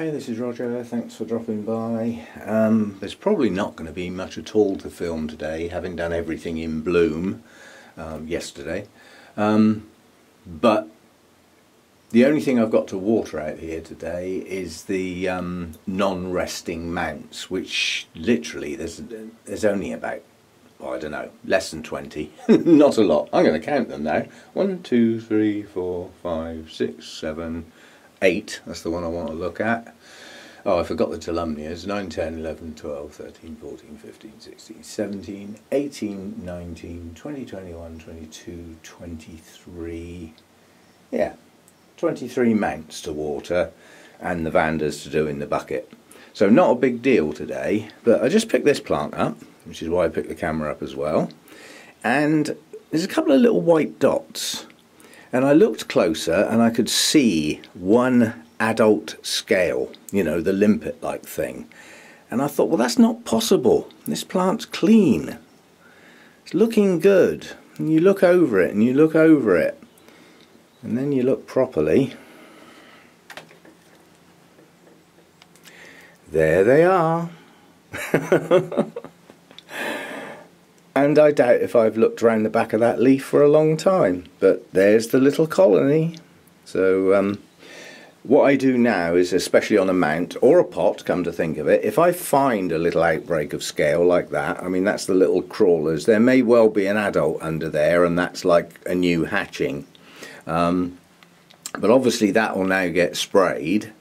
Hi, this is Roger. Thanks for dropping by. There's probably not going to be much at all to film today, having done everything in bloom yesterday. But the only thing I've got to water out here today is the non-resting mounts, which literally there's only about, oh, I don't know, less than 20. Not a lot. I'm going to count them now. 1, 2, 3, 4, 5, 6, 7, 8. That's the one I want to look at. Oh, I forgot the Telumnias. 9, 10, 11, 12, 13, 14, 15, 16, 17, 18, 19, 20, 21, 22, 23. Yeah, 23 mounts to water and the Vandas to do in the bucket. So not a big deal today, but I just picked this plant up, which is why I picked the camera up as well. And there's a couple of little white dots. And I looked closer and I could see one adult scale, you know, the limpet-like thing. And I thought, well, that's not possible. This plant's clean. It's looking good. And you look over it and you look over it. And then you look properly. There they are. And I doubt if I've looked around the back of that leaf for a long time. But there's the little colony. So what I do now is, especially on a mount or a pot, come to think of it, if I find a little outbreak of scale like that, I mean that's the little crawlers, there may well be an adult under there and that's like a new hatching. But obviously that will now get sprayed.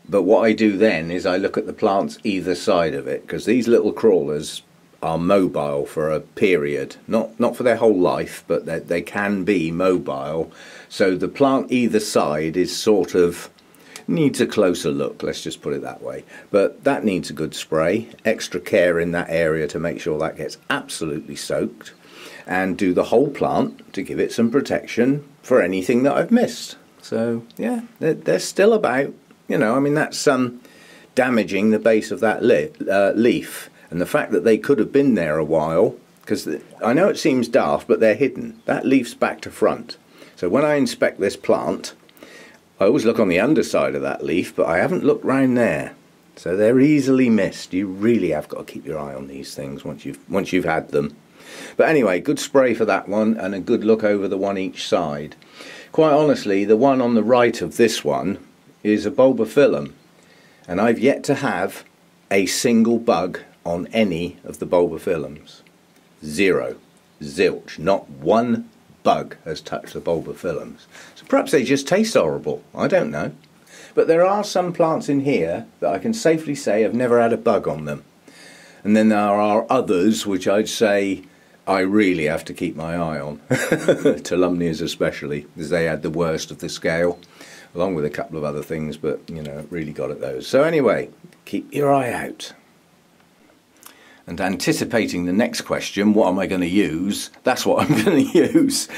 But what I do then is I look at the plants either side of it, because these little crawlers are mobile for a period, not for their whole life, but they can be mobile. So the plant either side is sort of needs a closer look, let's just put it that way. But that needs a good spray, extra care in that area to make sure that gets absolutely soaked, and do the whole plant to give it some protection for anything that I've missed. So yeah, they're still about, you know, I mean that's damaging the base of that leaf. And the fact that they could have been there a while, because I know it seems daft, but they're hidden. That leaf's back to front. So when I inspect this plant, I always look on the underside of that leaf, but I haven't looked round there. So they're easily missed. You really have got to keep your eye on these things once you've had them. But anyway, good spray for that one, and a good look over the one each side. Quite honestly, the one on the right of this one is a bulbophyllum, and I've yet to have a single bug on any of the bulbophyllums. Zero. Zilch. Not one bug has touched the bulbophyllums. So perhaps they just taste horrible. I don't know. But there are some plants in here that I can safely say have never had a bug on them. And then there are others which I'd say I really have to keep my eye on. Telumnias especially, because they had the worst of the scale, along with a couple of other things, but you know, really got at those. So anyway, keep your eye out. And anticipating the next question, what am I going to use? That's what I'm going to use.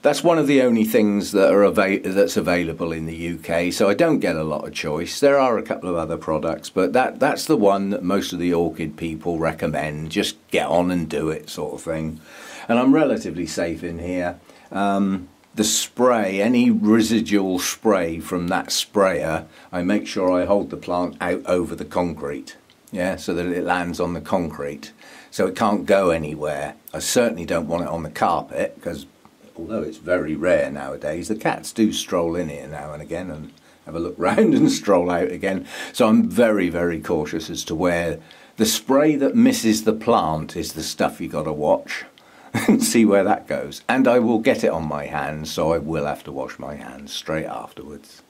That's one of the only things that that's available in the UK, so I don't get a lot of choice. There are a couple of other products, but that's the one that most of the orchid people recommend. Just get on and do it, sort of thing. And I'm relatively safe in here. The spray, any residual spray from that sprayer, I make sure I hold the plant out over the concrete. Yeah, so that it lands on the concrete, so it can't go anywhere. I certainly don't want it on the carpet, because although it's very rare nowadays, the cats do stroll in here now and again and have a look round and stroll out again. So I'm very, very cautious as to where the spray that misses the plant is the stuff you got to watch and see where that goes. And I will get it on my hands, so I will have to wash my hands straight afterwards.